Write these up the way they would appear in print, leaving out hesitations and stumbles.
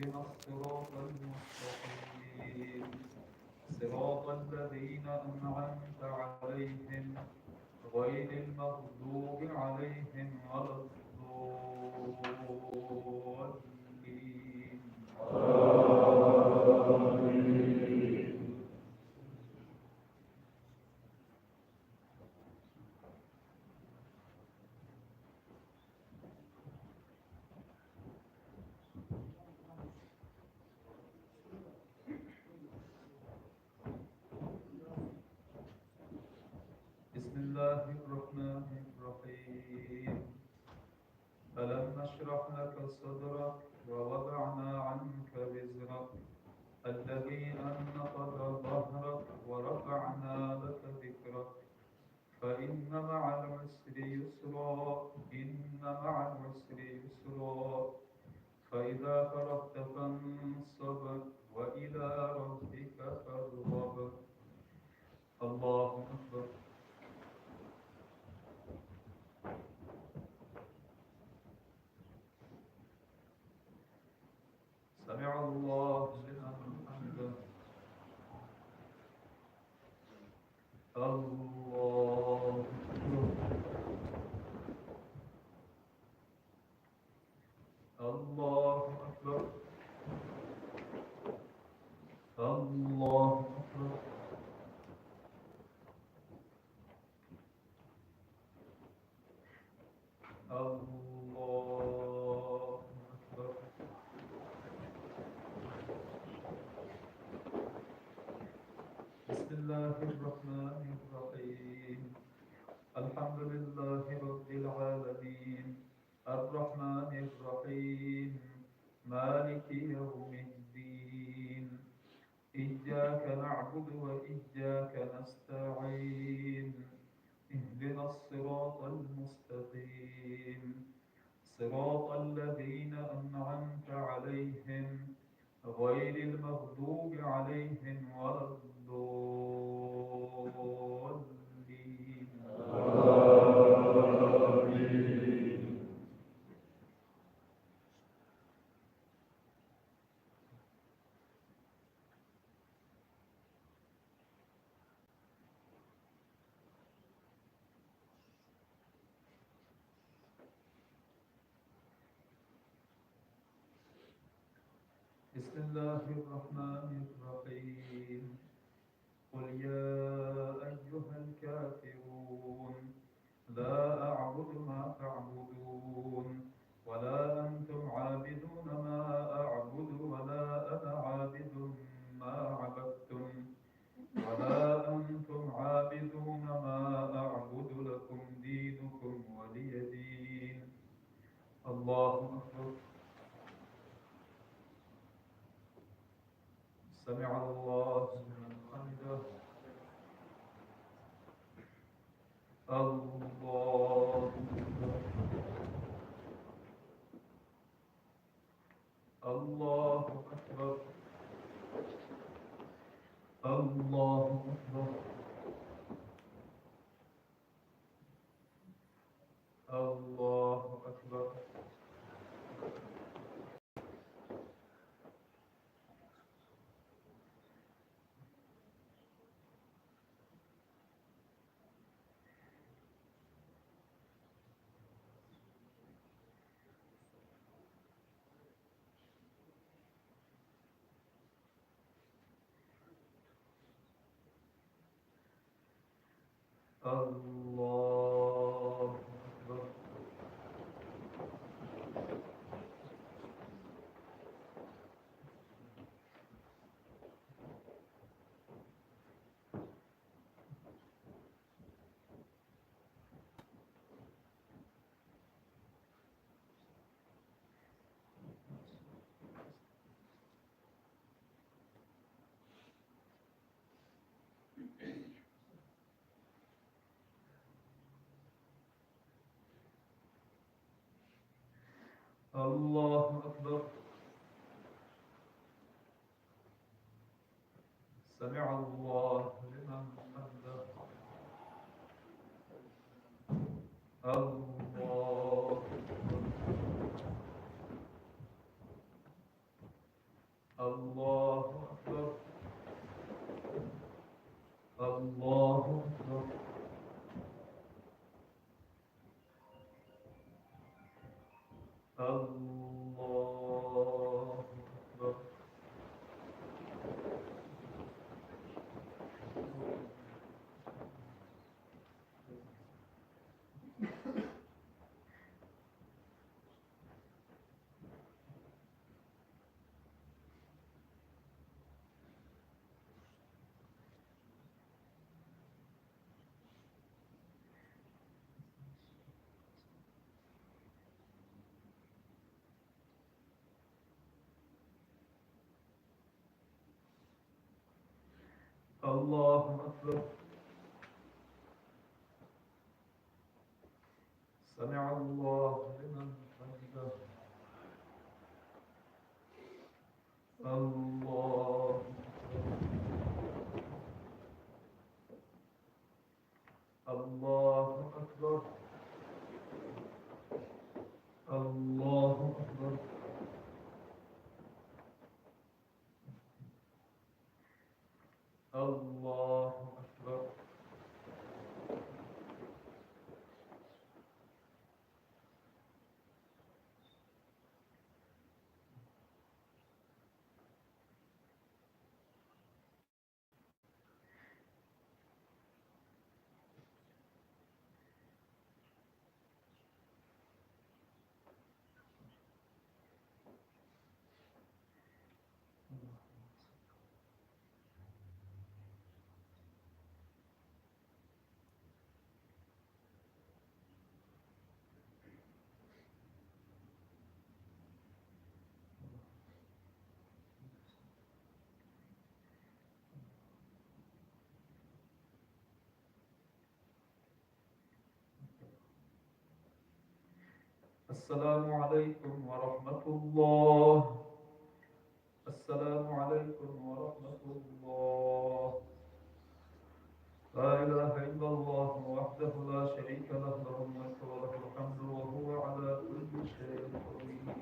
اهدنا الصراط المستقيم صراط الذين أنعمت عليهم غير المغضوب عليهم ولا الضالين. بسم الله الرحمن الرحيم. ألم نشرح لك صدرك ووضعنا عنك وزرك الذي أنقض ظهرك ورفعنا لك ذكرك فإن مع العسر يسرا إن مع العسر يسرا فإذا فرغت فانصب وإلى ربك فارغب. الله أكبر. سمع الله لمن حمده. الله أكبر. الله أكبر. الله أكبر. الله أكبر. بسم الله الرحمن الرحيم. الحمد لله رب العالمين الرحمن الرحيم مالك يوم الدين إياك نعبد وإياك نستعين اهدنا الصراط المستقيم صراط الذين أنعمت عليهم غير المغضوب عليهم ولا الضالين. بسم الله الرحمن الرحيم. قل يا أيها الكافرون لا أعبد ما تعبدون ولا أنتم عابدون ما أعبد ولا أنا عابد ما عبدتم ولا أنتم عابدون ما أعبد لكم دينكم ولي دين. الله أكبر. سمع الله لمن حمده. الله أكبر. الله أكبر. الله أكبر. الله أكبر. الله أكبر. الله أكبر. سمع الله لمن حمده. الله أكبر. الله أكبر. الله أكبر. الله أكبر. الله أكبر. سمع الله لمن حمده. الله الله أكبر. الله أكبر. الله أكبر. السلام عليكم ورحمة الله. السلام عليكم ورحمة الله. لا إله إلا الله وحده لا شريك له، له الملك وله الحمد وهو على كل شيء قدير.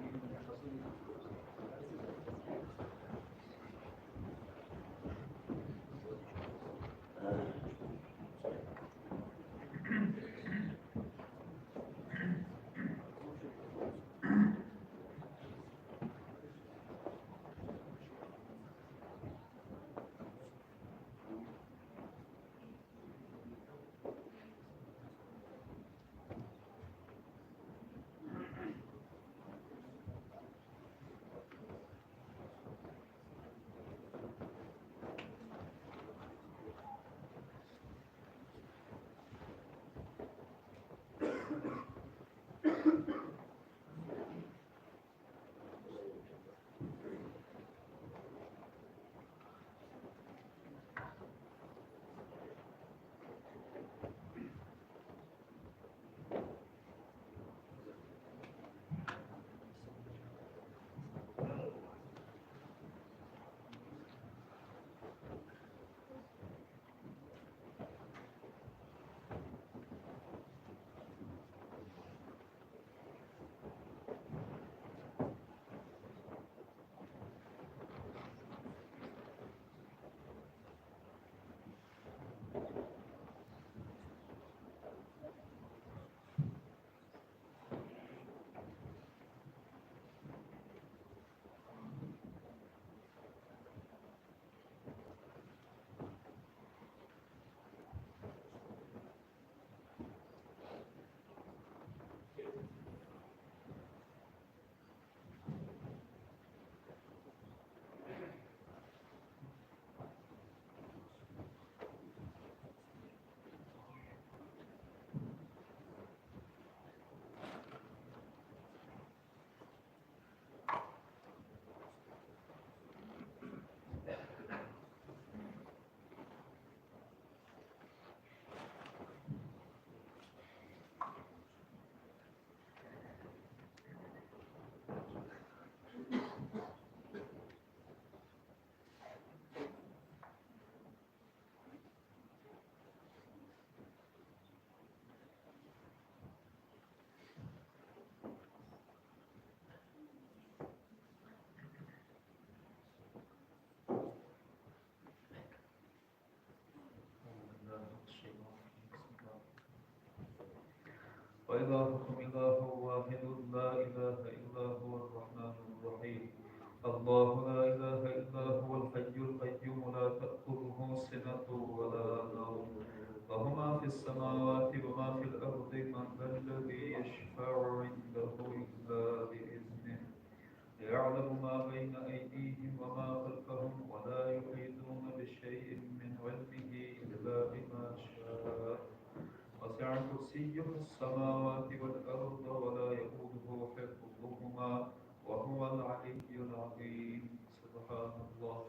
إلهكم إله واحد لا إله إلا هو الرحمن الرحيم. الله لا إله إلا هو الحي القيوم لا تأخذه سنة ولا نوم له ما في السماوات وما في الأرض من ذا الذي يشفع عنده إلا بإذنه يعلم ما بين أيديهم وما خلفهم ولا يحيطون بشيء من علمه إلا بما شاء وسع كرسيه السماوات والأرض ولا يئوده حفظهما وهو العلي العظيم. سبحان الله.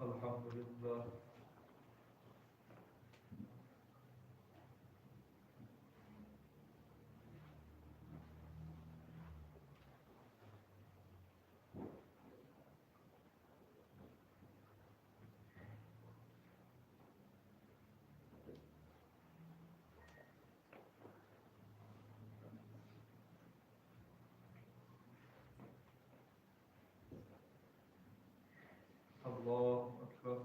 الحمد لله. الله أكبر.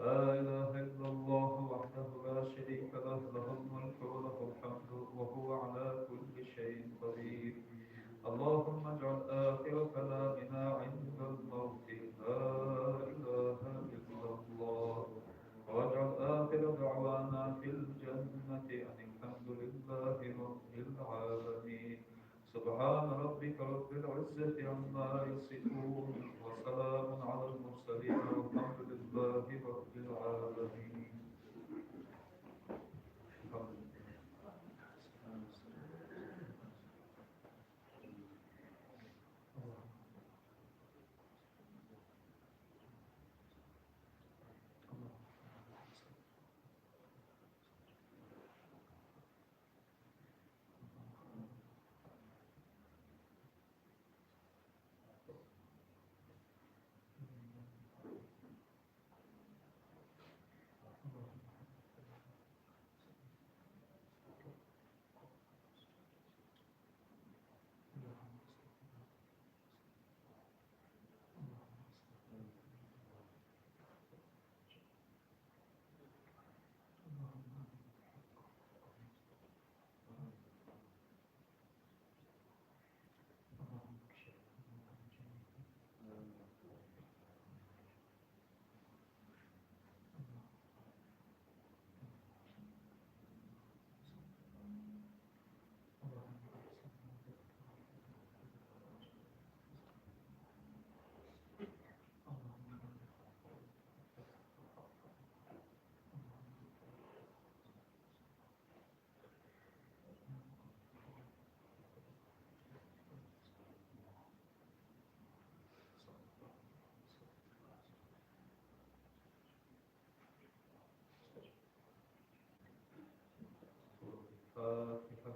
لا إله إلا الله وحده لا شريك له له الملك وله الحمد وهو على كل شيء قدير. اللهم اجعل آخر كلامنا عند الموت لا إله إلا الله واجعل آخر دعوانا في الجنة أن الحمد لله رب العالمين. سبحان ربك رب العزة عما يصفون وسلام على المرسلين والحمد لله رب العالمين. الفاتحة.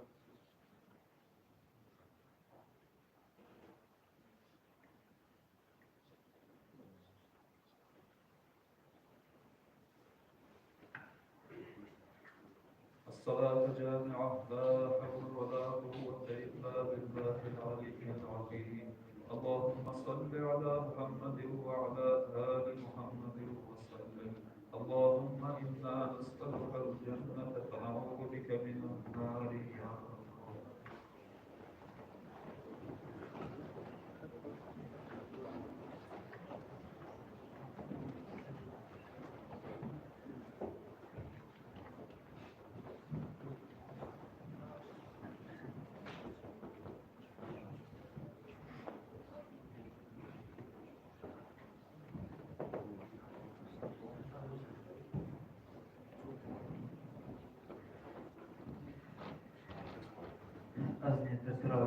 الصلاة جامعة لا حول ولا قوة إلا بالله العلي العظيم. اللهم صل على محمد وعلى آل محمد وسلم. اللهم إنا نسألك الجنة ونعوذ بك من النار يا رب.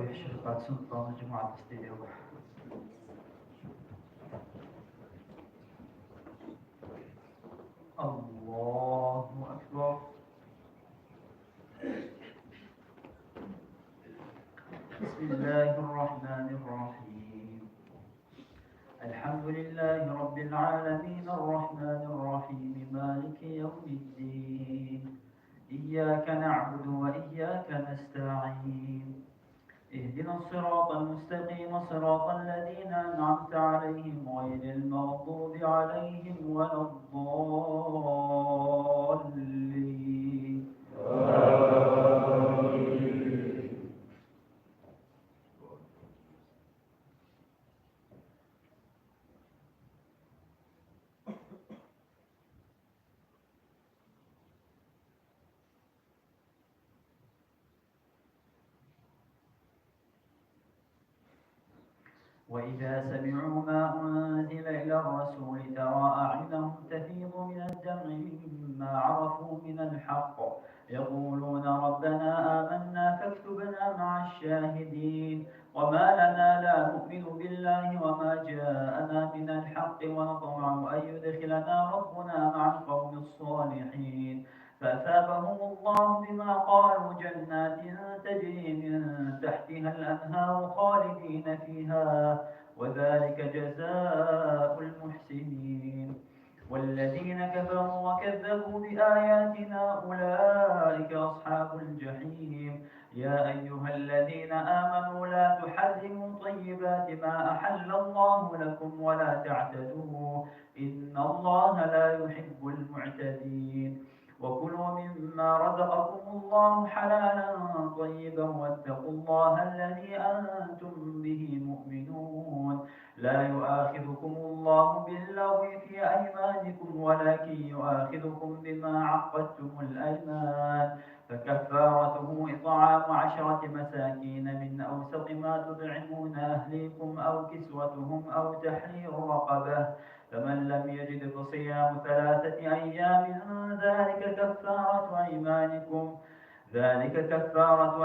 شركات سلطان جماعة استديو. الله أكبر. بسم الله الرحمن الرحيم. الحمد لله رب العالمين الرحمن الرحيم مالك يوم الدين. إياك نعبد وإياك نستعين. اهدنا الصراط المستقيم صراط الذين أنعمت عليهم غير المغضوب عليهم ولا الضالين. وإذا سمعوا ما أنزل إلى الرسول ترى أعينهم تفيض من الدمع مما عرفوا من الحق يقولون ربنا آمنا فاكتبنا مع الشاهدين. وما لنا لا نؤمن بالله وما جاءنا من الحق ونطمع أن يدخلنا ربنا مع القوم الصالحين. فأثابهم الله بما قالوا جنات تجري من تحتها الأنهار خالدين فيها وذلك جزاء المحسنين. والذين كفروا وكذبوا بآياتنا أولئك أصحاب الجحيم. يا أيها الذين آمنوا لا تحرموا طيبات ما أحل الله لكم ولا تعتدوا إن الله لا يحب المعتدين. وكلوا مما رزقكم الله حلالا طيبا واتقوا الله الذي أنتم به مؤمنون. لا يؤاخذكم الله باللغو في أيمانكم ولكن يؤاخذكم بما عقدتم الأيمان. فكفارته إطعام 10 مساكين من أوسط ما تطعمون أهليكم أو كسوتهم أو تحرير رقبة. فمن لم يجد فصيام 3 أيام ذلك كفارة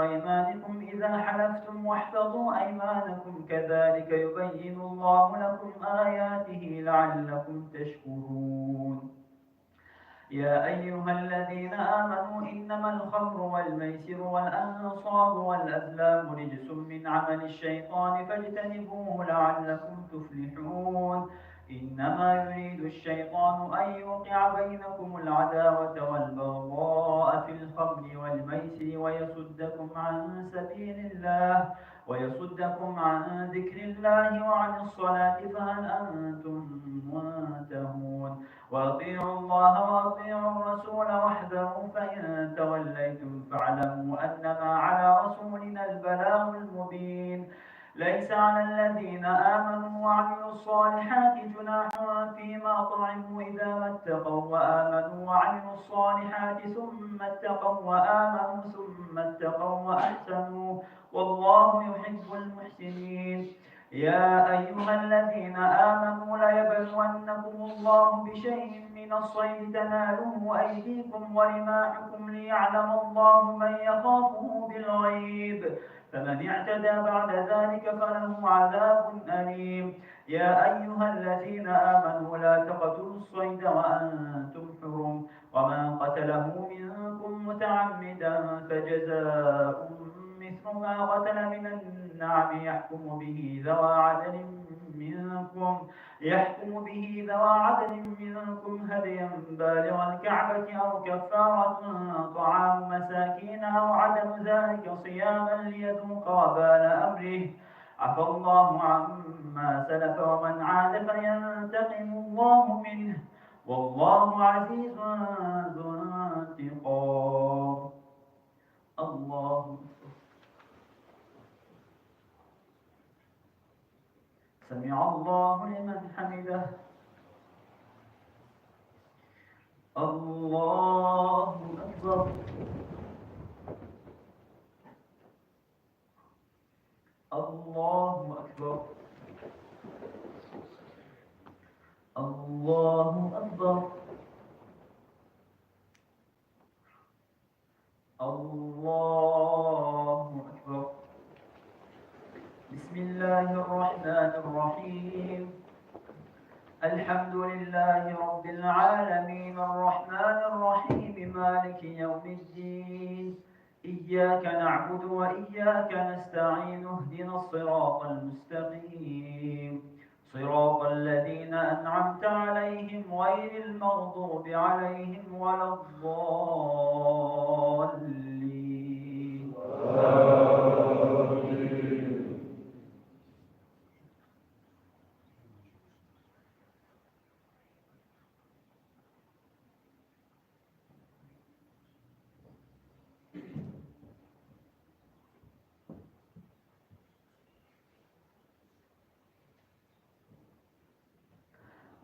أيمانكم إذا حلفتم واحفظوا أيمانكم كذلك يبين الله لكم آياته لعلكم تشكرون. يا أيها الذين آمنوا إنما الخمر والميسر والأنصاب والأزلام رجس من عمل الشيطان فاجتنبوه لعلكم تفلحون. إنما يريد الشيطان أن يوقع بينكم العداوة والبغضاء في الخمر والميسر ويصدكم عن ذكر الله وعن الصلاة فهل أنتم منتهون. وأطيعوا الله وأطيعوا الرسول واحذروا فإن توليتم فاعلموا أنما على رسولنا البلاغ المبين. ليس على الذين آمنوا وعملوا الصالحات جناح فيما طعموا إذا ما اتقوا وآمنوا وعملوا الصالحات ثم اتقوا وأحسنوا والله يحب المحسنين. يا أيها الذين آمنوا ليبلونكم الله بشيء من الصيد تناله أيديكم ورماحكم ليعلم الله من يخافه بالغيب فمن اعتدى بعد ذلك فله عذاب أليم. يا أيها الذين آمنوا لا تقتلوا الصيد وأنتم حرم ومن قتله منكم متعمدا فجزاء مثل ما قتل من النعم يحكم به ذوى عدل منكم هديا بالغ الكعبة أو كفارة طعام مساكين أو عدم ذلك صياما ليذوق وبال أمره. عفى الله عما سلف ومن عاد فينتقم الله منه والله عزيز ذو انتقام. الله سمع الله لمن حمده. الله أكبر. الله أكبر. الله أكبر. الله أكبر. الحمد لله رب العالمين الرحمن الرحيم مالك يوم الدين إياك نعبد وإياك نستعين اهدنا الصراط المستقيم صراط الذين أنعمت عليهم غير المغضوب عليهم ولا الضالين.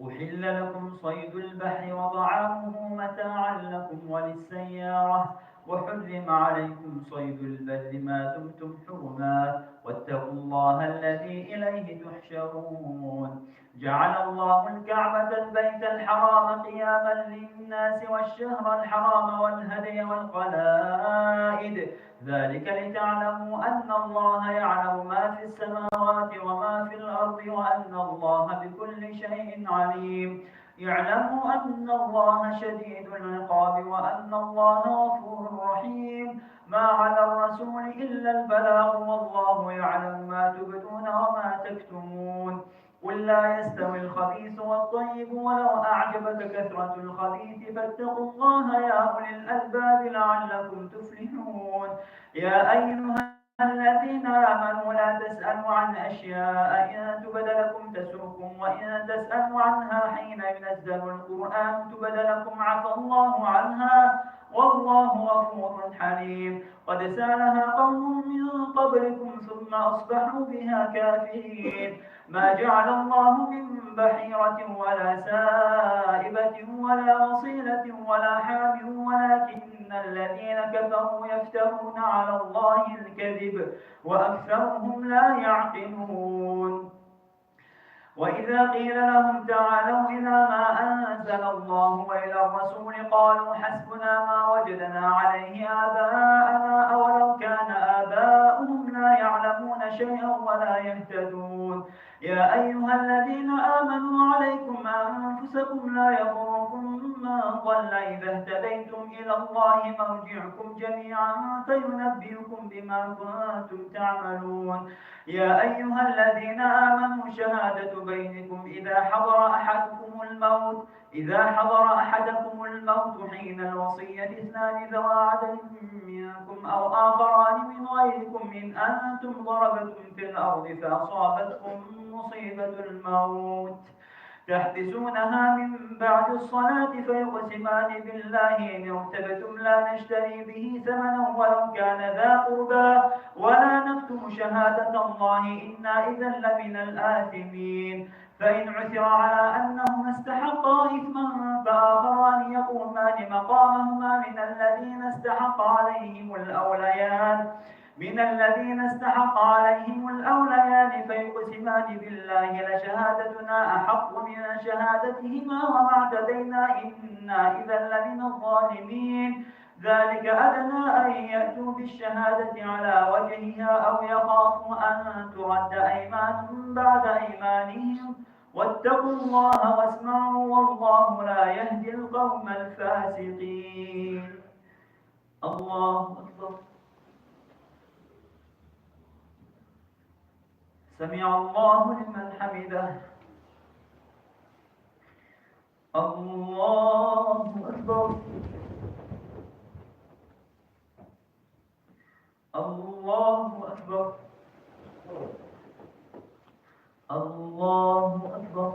أحل لكم صيد البحر وطعامه متاعا لكم وللسيارة وحرم عليكم صيد البر ما دمتم حرما واتقوا الله الذي إليه تحشرون. جعل الله الكعبة البيت الحرام قياما للناس والشهر الحرام والهدي والقلائد ذلك لتعلموا أن الله يعلم ما في السماوات وما في الأرض وأن الله بكل شيء عليم. يعلموا أن الله شديد العقاب وأن الله غفور رحيم. ما على الرسول إلا البلاغ والله يعلم ما تبدون وما تكتمون. قل لا يستوي الخبيث والطيب ولو أعجبك كثرة الخبيث فاتقوا الله يا أولي الألباب لعلكم تفلحون. يا أيها الذين آمنوا لا تسألوا عن أشياء إن تبد لكم تسؤكم وإن تسألوا عنها حين ينزل القرآن تبد لكم عفى الله عنها والله غفور حليم. قد سألها قوم من قبلكم ثم أصبحوا بها كافرين. ما جعل الله من بحيرة ولا سائبة ولا وصيلة ولا حام ولكن الذين كفروا يفترون على الله الكذب وأكثرهم لا يعقلون. وإذا قيل لهم تعالوا إلى ما أنزل الله وإلى الرسول قالوا حسبنا ما وجدنا عليه آباءنا أولو كان آباؤهم لا يعلمون شيئا ولا يهتدون. يا أيها الذين آمنوا عليكم أنفسكم لا يضركم من ضل إذا اهتديتم إلى الله مرجعكم جميعا فينبئكم بما كنتم تعملون. يا أيها الذين آمنوا شهادة بينكم إذا حضر أحدكم الموت حين الوصية اثنان ذوى عدل منكم أو آخران من غيركم إن أنتم ضربتم في الأرض فأصابتكم مصيبة الموت تحبسونها من بعد الصلاة فيقسمان بالله إن ارتبتم لا نشتري به ثمنا ولو كان ذا قربى ولا نكتم شهادة الله إنا إذا لمن الآثمين. فإن عثر على أنهما استحقا إثما فآخران يقومان مقامهما من الذين استحق عليهم الأوليان فيقسمان بالله لشهادتنا أحق من شهادتهما وما اعتدينا إنا إذا لمن الظالمين. ذلك أدنى أن يأتوا بالشهادة على وجهها أو يخافوا أن ترد أيمان بعد أيمانهم واتقوا الله واسمعوا والله لا يهدي القوم الفاسقين. الله أكبر. سمع الله لمن حمده. الله أكبر. الله أكبر. الله أكبر.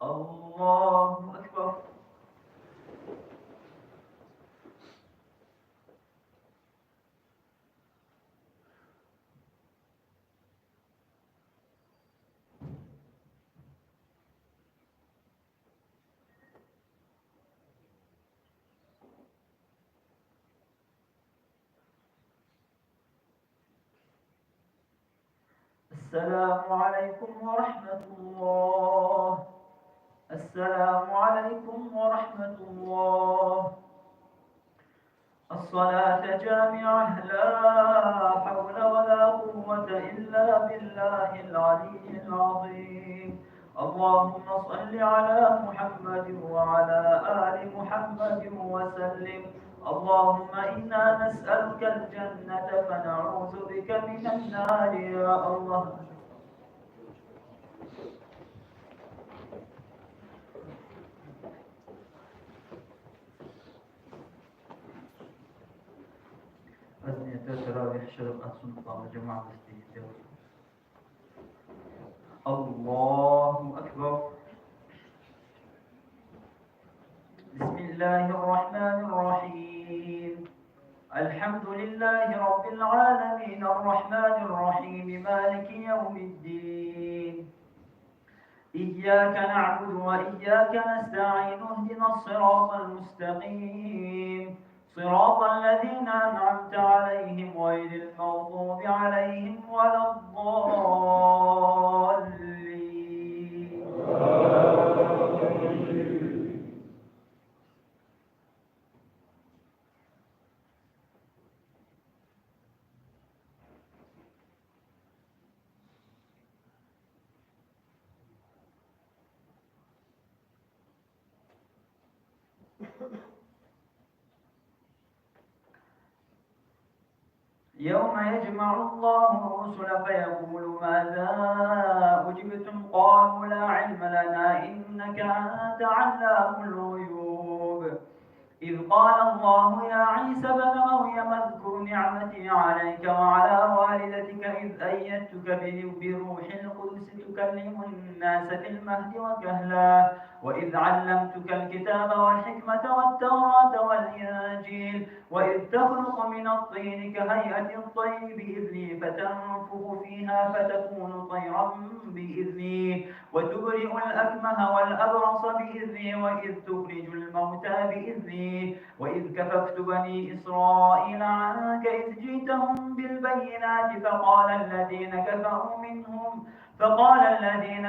الله أكبر. السلام عليكم ورحمة الله. السلام عليكم ورحمة الله. الصلاة جامعة لا حول ولا قوة إلا بالله العلي العظيم. اللهم صل على محمد وعلى آل محمد وسلم. اللهم إنا نسألك الجنة فنعوذ بك من النار يا الله. أذنية تراويح شرب أسنطة جماعة استهداء. الله أكبر. بسم الله الرحمن الرحيم. الحمد لله رب العالمين الرحمن الرحيم مالك يوم الدين. إياك نعبد وإياك نستعين اهدنا الصراط المستقيم صراط الذين أنعمت عليهم غير المغضوب عليهم ولا الضالين. يوم يجمع الله الرسل فيقول ماذا أجبتم قالوا لا علم لنا إنك أنت علام الغيوب. إذ قال الله يا عيسى بن مريم اذكر نعمتي عليك وعلى والدتك إذ أيدتك بروح القدس تكلم الناس في المهد وكهلا وإذ علمتك الكتاب والحكمة والتوراة والإنجيل وإذ تخلق من الطين كهيئة الطير بإذني فتنفخ فيها فتكون طيرا بإذني وتبرئ الأكمه والأبرص بإذني وإذ تخرج الموتى بإذني وإذ كففت بني إسرائيل عنك إذ جئتهم بالبينات فقال الذين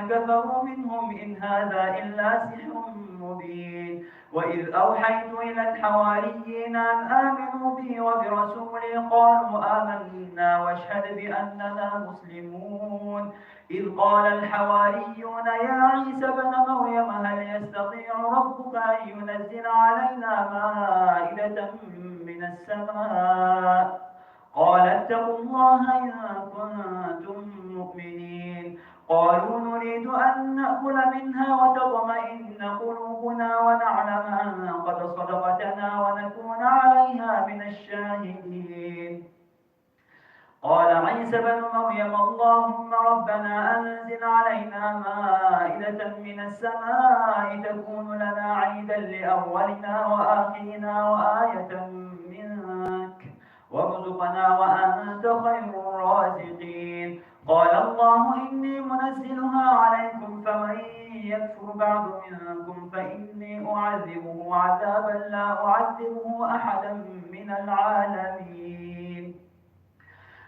كفروا منهم إن هذا إلا سحر مبين. وإذ أوحيت إلى الحواريين أن آمنوا بي وبرسولي قالوا آمنا واشهد بأننا مسلمون. إذ قال الحواريون يا عيسى بن مريم هل يستطيع ربك أن ينزل علينا مائدة من السماء قال اتقوا الله إن كنتم مؤمنين. قالوا نريد أن نأكل منها وتطمئن قلوبنا ونعلم أن قد صدقتنا ونكون عليها من الشاهدين. قال عيسى بن مريم اللهم ربنا أنزل علينا مائدة من السماء تكون لنا عيدا لأولنا وآخرنا وآية منك وارزقنا وأنت خير الرازقين. قال الله إني منزلها عليكم فمن يكفر بعد منكم فإني أعذبه عذابا لا أعذبه أحدا من العالمين.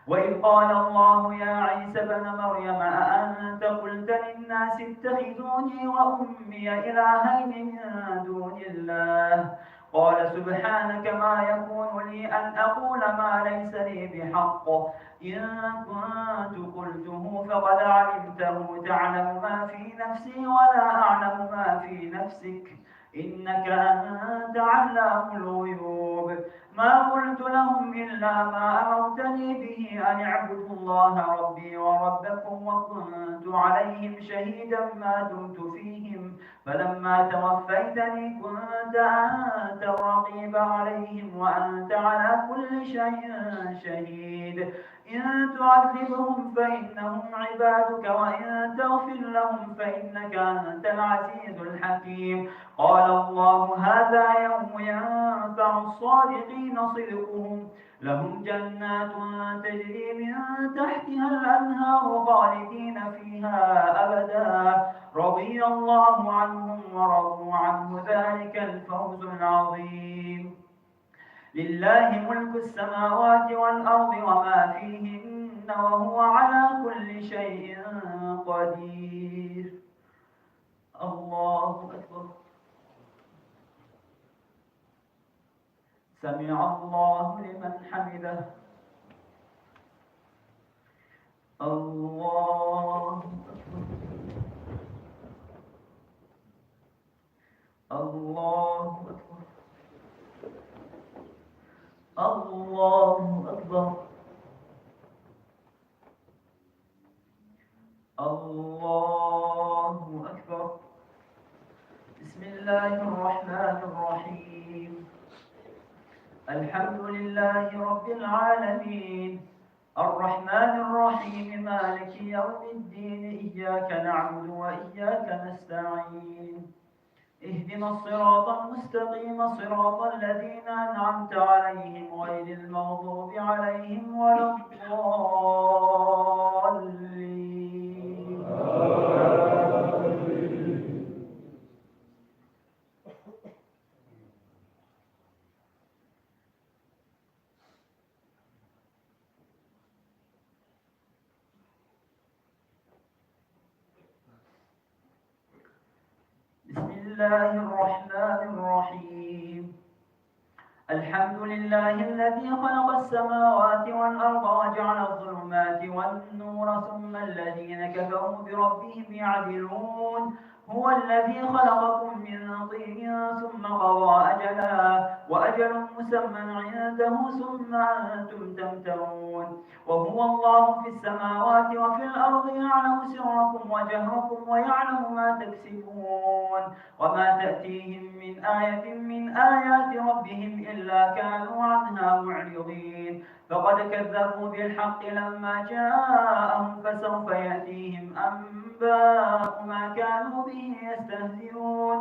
وإذ قال الله يا عيسى بن مريم أأنت قلت للناس اتخذوني وأمي إلهين من دون الله قال سبحانك ما يكون لي أن أقول ما ليس لي بحق إن كنت قلته فقد علمته تعلم ما في نفسي ولا أعلم ما في نفسك إنك أنت علام الغيوب. ما قلت لهم إلا ما أمرتني به أن اعبدوا الله ربي وربكم وكنت عليهم شهيدا ما دمت فيهم فلما توفيتني كنت أنت الرقيب عليهم وأنت على كل شيء شهيد. إن تعذبهم فإنهم عبادك وإن تغفر لهم فإنك أنت العزيز الحكيم. قال الله هذا يوم ينفع الصادقين صدقهم لهم جنات تجري من تحتها الأنهار خالدين فيها أبدا رضي الله عنهم ورضوا عنه ذلك الفوز العظيم. لله ملك السماوات والأرض وما فيهن وهو على كل شيء قدير. الله أكبر. سمع الله لمن حمده. الله أكبر. الله أكبر. الله أكبر. الله أكبر. بسم الله الرحمن الرحيم. الحمد لله رب العالمين الرحمن الرحيم مالك يوم الدين إياك نعبد وإياك نستعين اهدنا الصراط المستقيم صراط الذين أنعمت عليهم غير المغضوب عليهم ولا الضالين. بسم الله الرحمن الرحيم. الحمد لله الذي خلق السماوات والأرض وجعل الظلمات والنور ثم الذين كفروا بربهم يعدلون. هو الذي خلقكم من طين ثم قضى أجلا وأجل مسمى عنده ثم أنتم تمترون. وهو الله في السماوات وفي الأرض يعلم سركم وجهركم ويعلم ما تكسبون وما تأتيهم من آية من آيات ربهم إلا كانوا عنها معرضين. فقد كذبوا بالحق لما جاءهم فسوف يأتيهم أنباء ما كانوا به يستهزئون.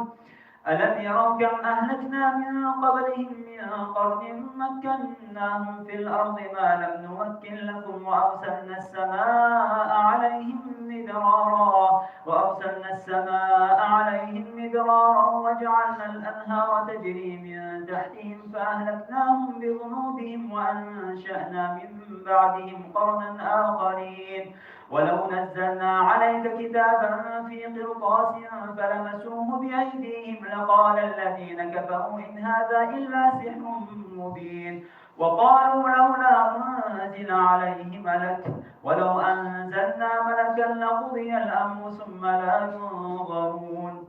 ألم يروا كم أهلكنا من قبلهم من قرن مكناهم في الأرض ما لم نمكن لكم وأرسلنا السماء عليهم مدرارا وجعلنا الأنهار تجري من تحتهم فأهلكناهم بذنوبهم وأنشأنا من بعدهم قرنا آخرين. ولو نزلنا عليك كتابا في قرطاس فلمسوه بأيديهم لقال الذين كفروا إن هذا إلا سحر مبين. وقالوا لولا أنزل عليه ملك ولو أنزلنا ملكا لقضي الأمر ثم لا ينظرون.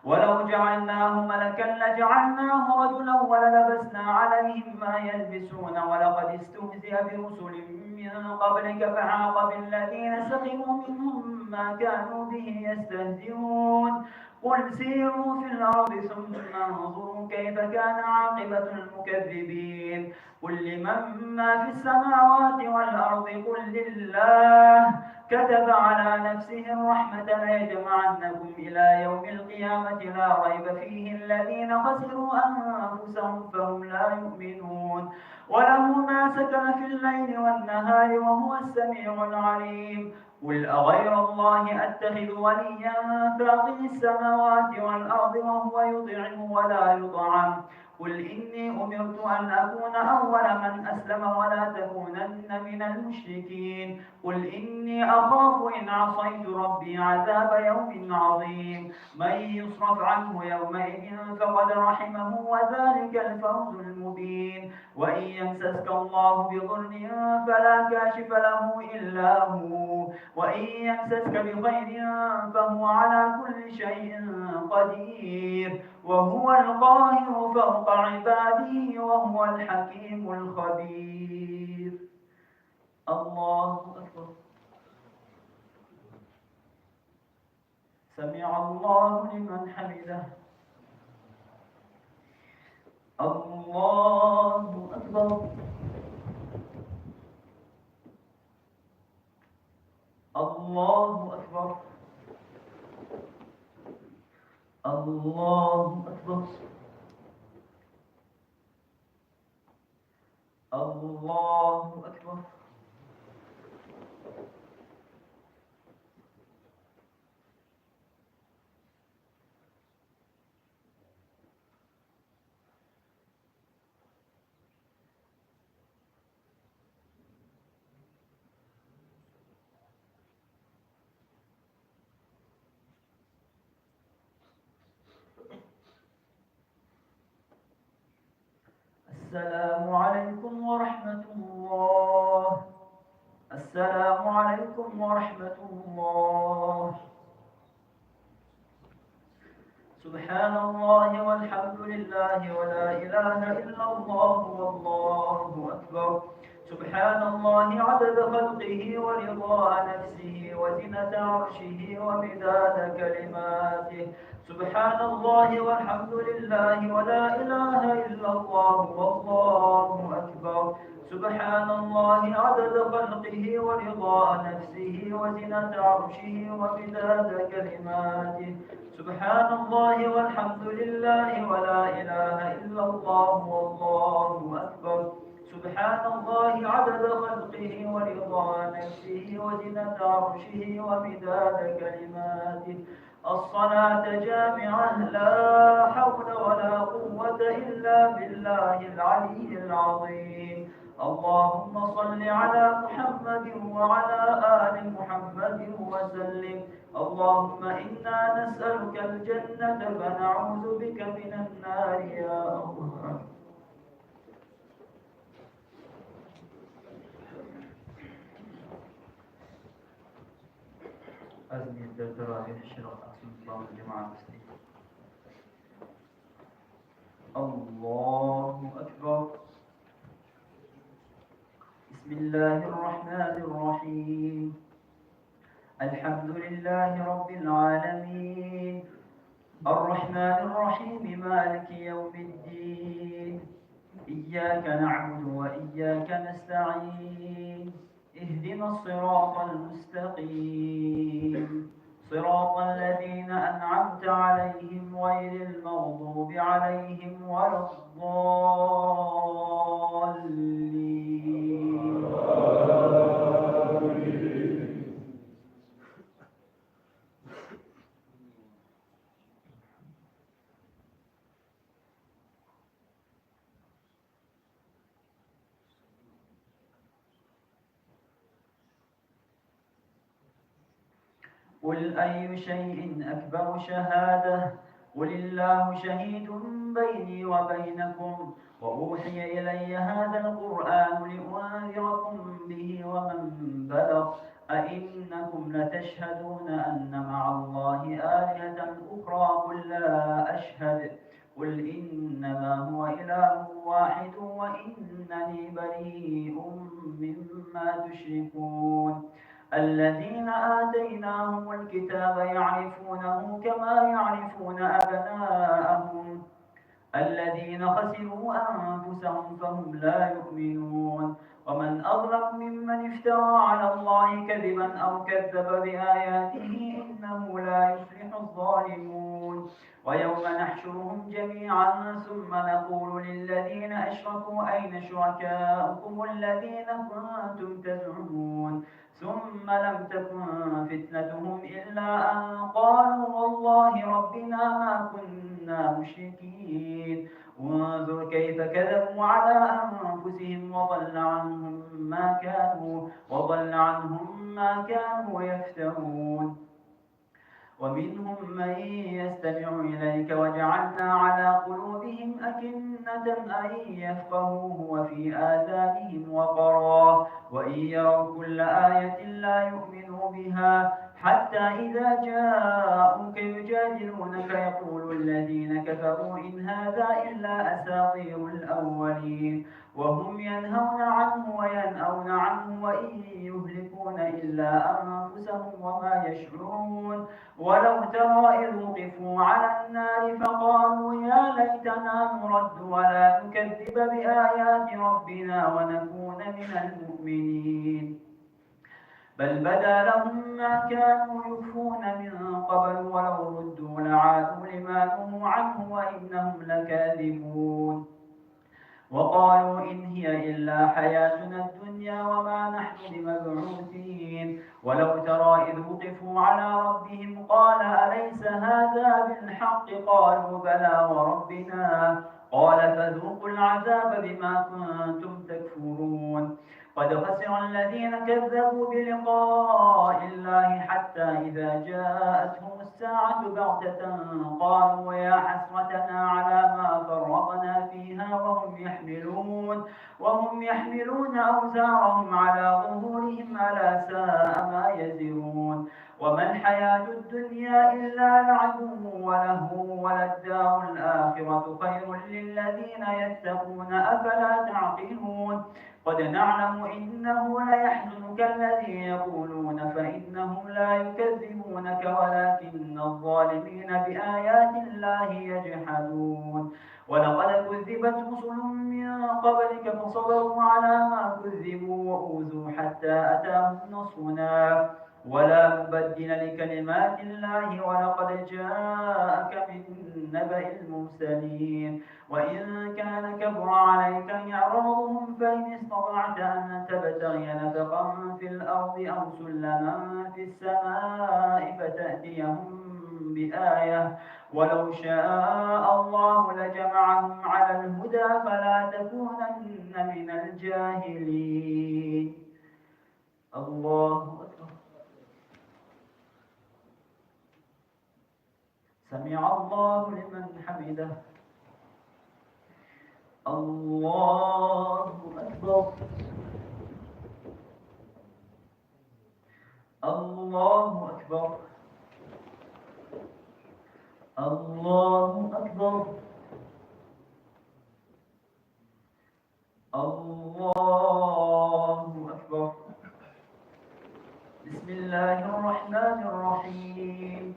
ولو جعلناه ملكا لجعلناه رجلا وللبسنا عليهم ما يلبسون. ولقد استهزئ برسل من قبلك فحاق بالذين سخروا منهم ما كانوا به يستهزئون. قل سيروا في الأرض ثم انظروا كيف كان عاقبة المكذبين. قل لمن ما في السماوات والأرض قل لله كتب على نفسه الرحمة ليجمعنكم إلى يوم القيامة لا ريب فيه الذين خسروا أنفسهم فهم لا يؤمنون. وله ما سكن في الليل والنهار وهو السميع العليم. قل أغير الله أتخذ وليا فاطر السماوات والأرض وهو يطعم ولا يطعم. قل إني أمرت أن أكون أول من أسلم ولا تكونن من المشركين. قل إني أخاف إن عصيت ربي عذاب يوم عظيم. من يصرف عنه يومئذ فقد رحمه وذلك الفوز المبين. وإن يمسسك الله بضر فلا كاشف له إلا هو وإن يمسسك بخير فهو على كل شيء قدير وهو القاهر فوق عباده وهو الحكيم الخبير. الله أكبر. سمع الله لمن حمده. الله أكبر. الله أكبر. الله أكبر. الله أكبر. السلام عليكم ورحمة الله. السلام عليكم ورحمة الله. سبحان الله والحمد لله ولا إله إلا الله والله أكبر. سبحان الله عدد خلقه ورضا نفسه وزنة عرشه ومداد كلماته. سبحان الله والحمد لله ولا إله إلا الله والله أكبر. سبحان الله عدد خلقه ورضا نفسه وزنة عرشه ومداد كلماته. سبحان الله والحمد لله ولا إله إلا الله والله أكبر. سبحان الله عدد خلقه ورضا نفسه وزنة عرشه ومداد كلماته. الصلاة جامعة لا حول ولا قوة إلا بالله العلي العظيم. اللهم صل على محمد وعلى آل محمد وسلم. اللهم إنا نسألك الجنة فنعوذ بك من النار يا الله. أزمي التراويح الشرق أقسم الله الجماعة المسلمين. الله أكبر. بسم الله الرحمن الرحيم. الحمد لله رب العالمين الرحمن الرحيم مالك يوم الدين. إياك نعبد وإياك نستعين. اهدنا الصراط المستقيم صراط الذين أنعمت عليهم غير المغضوب عليهم ولا الضالين. قل أي شيء أكبر شهادة قل الله شهيد بيني وبينكم وأوحي إلي هذا القرآن لأنذركم به ومن بلغ أئنكم لتشهدون أن مع الله آلهة أخرى قل لا أشهد قل إنما هو إله واحد وإنني بريء مما تشركون. الذين آتيناهم الكتاب يعرفونه كما يعرفون أبناءهم الذين خسروا أنفسهم فهم لا يؤمنون. ومن أظلم ممن افترى على الله كذبا أو كذب بآياته إنه لا يفلح الظالمون. ويوم نحشرهم جميعا ثم نقول للذين أشركوا أين شركاؤكم الذين كنتم تزعمون ثم لم تكن فتنتهم إلا أن قالوا والله ربنا ما كنا مشركين. وانظر كيف كذبوا على أنفسهم وضل عنهم ما كانوا يفترون. ومنهم من يستمع إليك وجعلنا على قلوبهم أكنة أن يفقهوه وفي آذانهم وقرا وإن يروا كل آية لا يؤمنوا بها حتى إذا جاءوك يجادلونك يقول الذين كفروا إن هذا إلا أساطير الأولين وهم ينهون عنه وينأون عنه وإن يهلكون إلا أنفسهم وما يشعرون. ولو ترى إذ وقفوا على النار فقالوا يا ليتنا نرد ولا نكذب بآيات ربنا ونكون من المؤمنين بل بدا لهم ما كانوا يخفون من قبل ولو ردوا لعادوا لما نهوا عنه وإنهم لكاذبون. وقالوا إن هي إلا حياتنا الدنيا وما نحن بمبعوثين. ولو ترى إذ وقفوا على ربهم قال أليس هذا بالحق قالوا بلى وربنا قال فذوقوا العذاب بما كنتم تكفرون. قد خسر الذين كذبوا بلقاء الله حتى إذا جاءتهم الساعة بغتة قالوا يا حسرتنا على ما فرطنا فيها وهم يحملون أوزارهم على ظهورهم ألا ساء ما يزرون وما الحياة الدنيا إلا لعب ولهو وللدار الآخرة خير للذين يتقون أفلا تعقلون قد نعلم إنه ليحزنك الذي يقولون فإنهم لا يكذبونك ولكن الظالمين بآيات الله يجحدون ولقد كذبت رسل من قبلك فصبروا على ما كذبوا وأوذوا حتى أتاهم نصرنا ولا مبدل لكلمات الله ولقد جاءك من نبأ المرسلين وإن كان كبر عليك إعراضهم فإن استطعت أن تبتغي نفقا في الأرض أو سلما في السماء فتأتيهم بآية ولو شاء الله لجمعهم على الهدى فلا تكونن من الجاهلين. الله أكبر. سمع الله لمن حمده. الله أكبر. الله أكبر. الله أكبر. الله أكبر. بسم الله الرحمن الرحيم.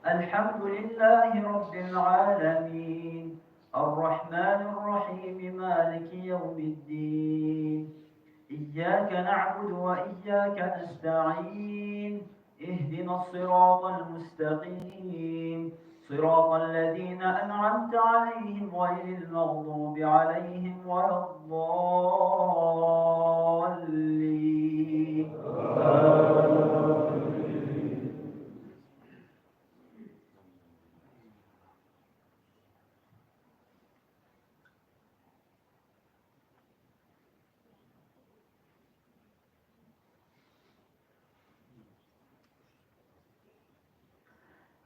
الحمد لله رب العالمين الرحمن الرحيم مالك يوم الدين إياك نعبد وإياك نستعين اهدنا الصراط المستقيم صراط الذين أنعمت عليهم غير المغضوب عليهم ولا الضالين.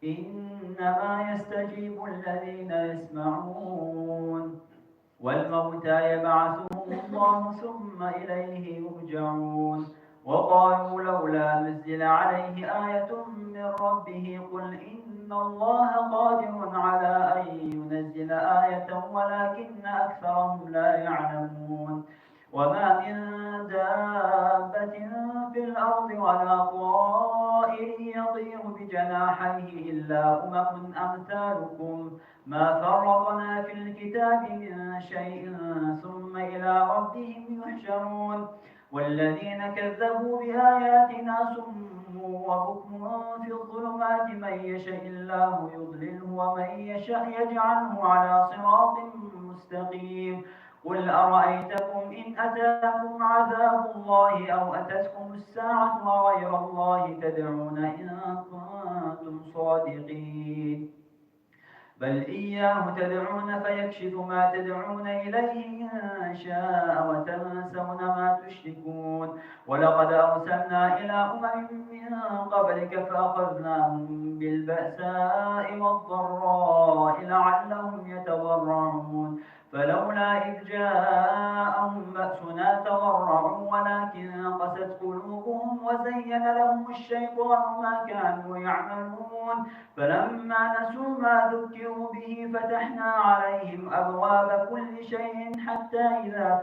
إنما يستجيب الذين يسمعون والموتى يبعثهم الله ثم إليه يرجعون وقالوا لولا نزل عليه آية من ربه قل إن الله قادر على أن ينزل آية ولكن أكثرهم لا يعلمون وما من دابة في الأرض ولا طائر يطير بجناحيه إلا أمم أمثالكم ما فرطنا في الكتاب من شيء ثم إلى ربهم يحشرون والذين كذبوا بآياتنا صم وبكم في الظلمات من يشاء الله يضلله ومن يشاء يجعله على صراط مستقيم قل أرأيتكم إن أتاكم عذاب الله أو أتتكم الساعة وغير الله تدعون إن كنتم صادقين بل إياه تدعون فيكشف ما تدعون إليه إن شاء وتنسون ما تشركون ولقد أرسلنا إلى أمم من قبلك فأخذناهم بالبأساء والضراء لعلهم يتضرعون فلولا إذ جاءهم بأسنا تضرعوا ولكن قست قلوبهم وزين لهم الشيطان ما كانوا يعملون فلما نسوا ما ذكروا به فتحنا عليهم أبواب كل شيء حتى إذا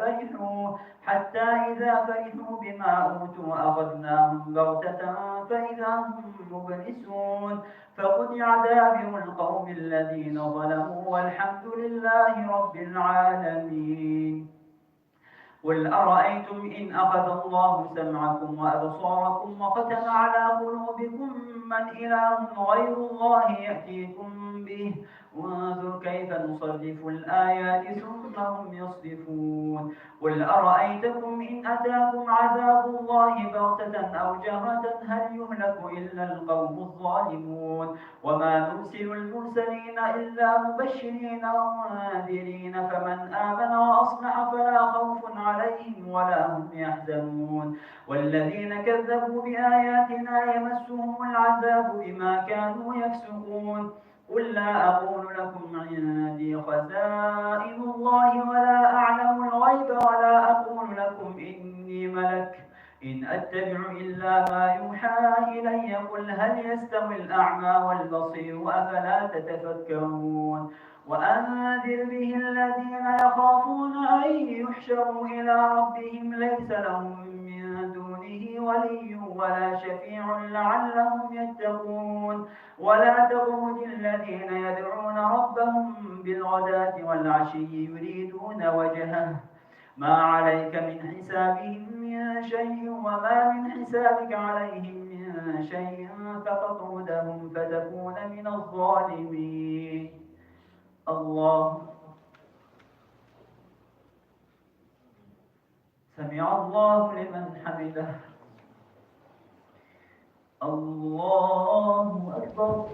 فرحوا بما أوتوا أخذناهم بغتة فإذا هم مبلسون فقطع دابر القوم الذين ظلموا والحمد لله رب العالمين قل أرأيتم إن أخذ الله سمعكم وأبصاركم وختم على قلوبكم من إله غير الله يأتيكم به انظر كيف نصرف الآيات ثم هم يصدفون قل أرأيتكم إن أتاكم عذاب الله بغتة أو جهرة هل يهلك إلا القوم الظالمون وما نرسل المرسلين إلا مبشرين ومنذرين فمن آمن وأصلح فلا خوف عليهم ولا هم يحزنون والذين كذبوا بآياتنا يمسهم العذاب بما كانوا يفسقون قل لا أقول لكم عندي خزائن الله ولا أعلم الغيب ولا أقول لكم إني ملك إن أتبع إلا ما يوحى إلي قل هل يستوي الأعمى والبصير أفلا تتفكرون وأنذر به الذين يخافون أن يحشروا إلى ربهم ليس لهم من دونه ولي ولا شفيع لعلهم يتقون ولا تطرد الذين يدعون ربهم بالغداة والعشي يريدون وجهه ما عليك من حسابهم من شيء وما من حسابك عليهم من شيء فتطردهم فتكون من الظالمين الله سمع الله لمن حمده الله أكبر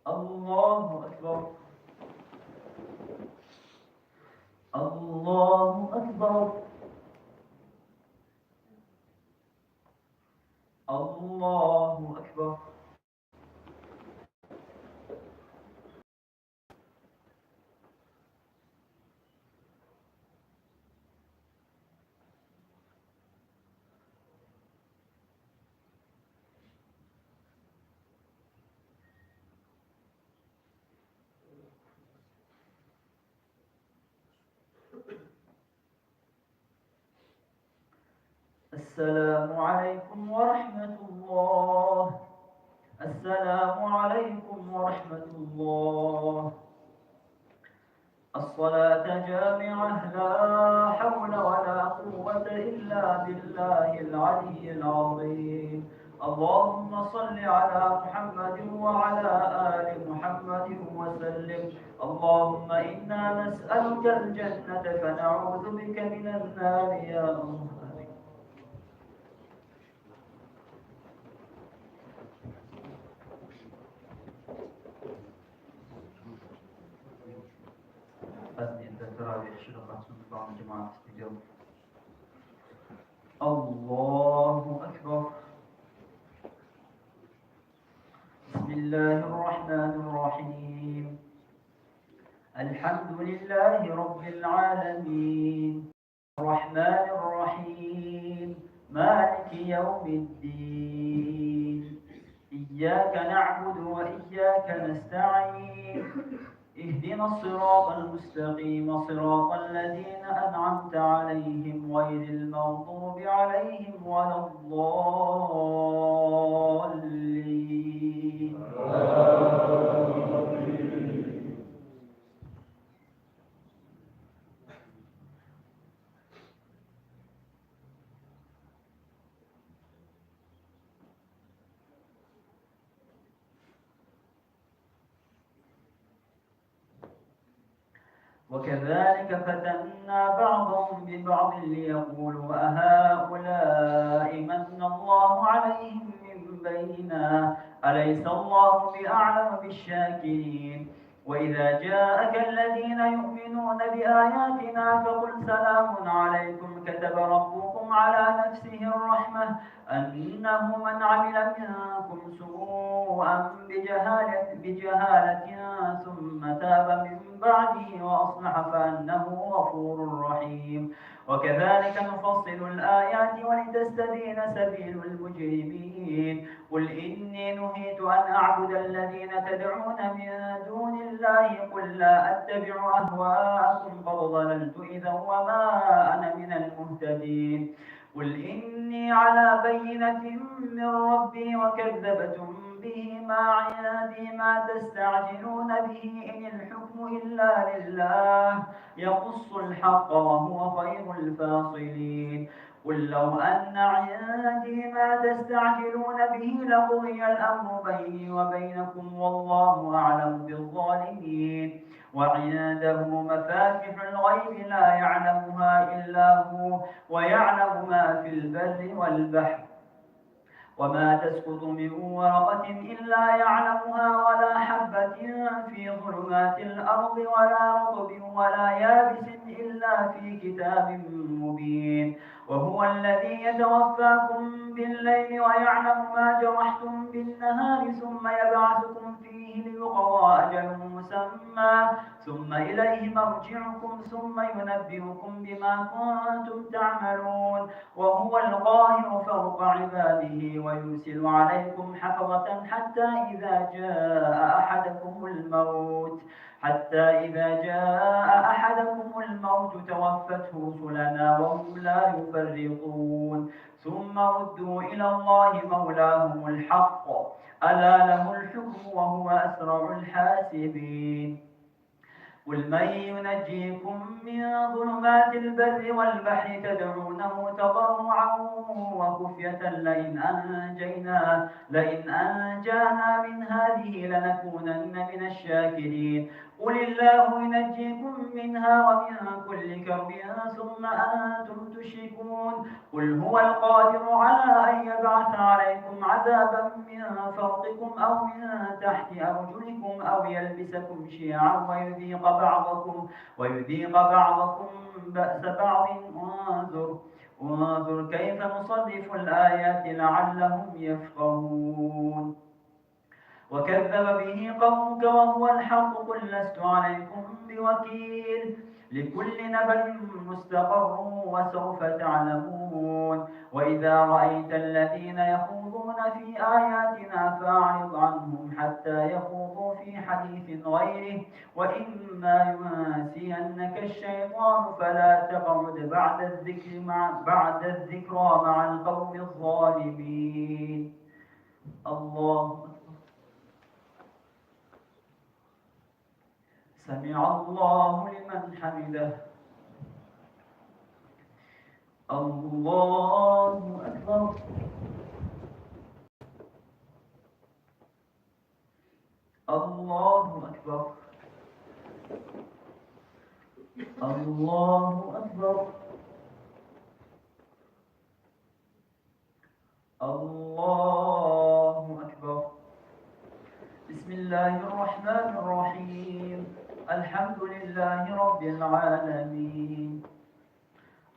الله أكبر الله أكبر الله أكبر السلام عليكم ورحمة الله السلام عليكم ورحمة الله الصلاة جامعة لا حول ولا قوة إلا بالله العلي العظيم اللهم صل على محمد وعلى آل محمد وسلم اللهم إنا نسألك الجنة فنعوذ بك من النار يا الله الله أكبر بسم الله الرحمن الرحيم الحمد لله رب العالمين الرحمن الرحيم مالك يوم الدين إياك نعبد وإياك نستعين اهدنا الصراط المستقيم صراط الذين أنعمت عليهم غير المغضوب عليهم ولا الضالين وكذلك فتنا بعضهم ببعض ليقولوا أهؤلاء من الله عليهم من بيننا أليس الله بأعلم بالشاكرين وإذا جاءك الذين يؤمنون بآياتنا فقل سلام عليكم كتب ربكم على نفسه الرحمة أنه من عمل منكم سوءا بجهالة ثم تاب من بعده وأصلح فأنه غفور رحيم وكذلك نفصل الآيات ولتستبين سبيل المجرمين قل إني نهيت أن أعبد الذين تدعون من دون الله قل لا أتبع أهواءكم قد ضللت إذا وما أنا من المهتدين قل إني على بينة من ربي وكذبتم به ما عندي ما تستعجلون به إن الحكم إلا لله يقص الحق وهو خير الفاصلين قل لو أن عندي ما تستعجلون به لقضي الأمر بيني وبينكم والله أعلم بالظالمين. وعنده مفاتح الغيب لا يعلمها إلا هو ويعلم ما في البر والبحر وما تسقط من ورقة إلا يعلمها ولا حبة في ظلمات الأرض ولا رطب ولا يابس إلا في كتاب مبين. وهو الذي يتوفاكم بالليل ويعلم ما جرحتم بالنهار ثم يبعثكم فيه ليقضى أجل مسمى ثم إليه مرجعكم ثم ينبئكم بما كنتم تعملون. وهو القاهر فوق عباده ويرسل عليكم حفظة حتى إذا جاء أحدكم الموت توفته رسلنا وهم لا يفرطون ثم ردوا إلى الله مولاهم الحق ألا له الحكم وهو أسرع الحاسبين. قل من ينجيكم من ظلمات البر والبحر تدعونه تضرعا وخفية لئن أنجانا من هذه لنكونن من الشاكرين. قل الله ينجيكم منها ومن كل كرب ثم أنتم تشركون. قل هو القادر على أن يبعث عليكم عذابا من فوقكم أو من تحت أرجلكم أو يلبسكم شيعا ويذيق بعضكم بأس بعض. انظر كيف نصرف الآيات لعلهم يفقهون. وكذب به قومك وهو الحق قل لست عليكم بوكيل. لكل نبأ مستقر وسوف تعلمون. وإذا رأيت الذين يخوضون في آياتنا فأعرض عنهم حتى يخوضوا في حديث غيره وإما ينسينك الشيطان فلا تقعد بعد الذكرى مع القوم الظالمين. الله سمع الله لمن حمده. الله أكبر. الله أكبر. الله أكبر. الله أكبر. بسم الله الرحمن الرحيم. الحمد لله رب العالمين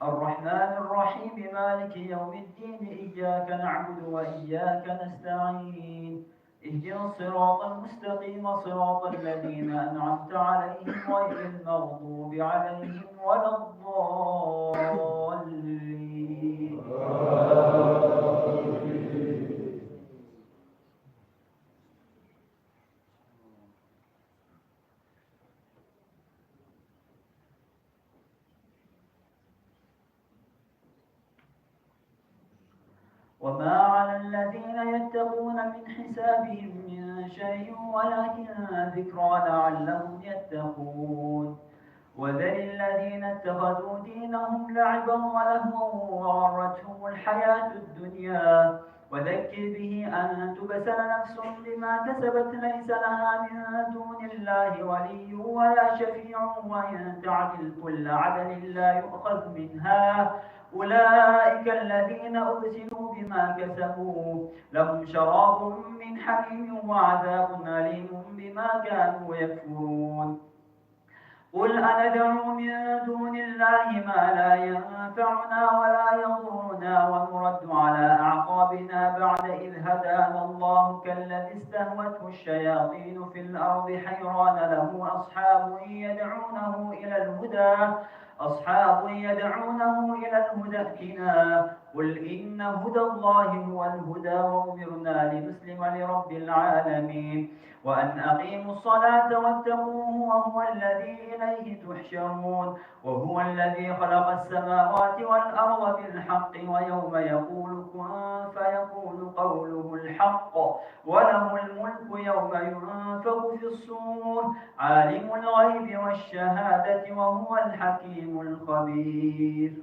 الرحمن الرحيم مالك يوم الدين إياك نعبد وإياك نستعين اهدنا الصراط المستقيم صراط الذين أنعمت عليهم غير المغضوب عليهم ولا الضالين. وما على الذين يتقون من حسابهم من شيء ولكن ذكرى لعلهم يتقون. وذل الذين اتخذوا دينهم لعبا ولهوا وغرتهم الحياة الدنيا وذكر به أن تبسل نفس بما كسبت ليس لها من دون الله ولي ولا شفيع وإن تعدل كل عدل لا يؤخذ منها. أولئك الذين أبسلوا بما كسبوا لهم شراب من حميم وعذاب أليم بما كانوا يكفرون. قل أندعو من دون الله ما لا ينفعنا ولا يضرنا ونرد على أعقابنا بعد إذ هدانا الله كالذي استهوته الشياطين في الأرض حيران له أصحاب يدعونه إلى الهدى ائتنا. قل إن هدى الله هو الهدى وأمرنا لنسلم لرب العالمين وأن أقيموا الصلاة واتقوه وهو الذي إليه تحشرون. وهو الذي خلق السماوات والأرض بالحق ويوم يقول كن فيكون قوله الحق وله الملك يوم ينفخ في الصور عالم الغيب والشهادة وهو الحكيم الخبير.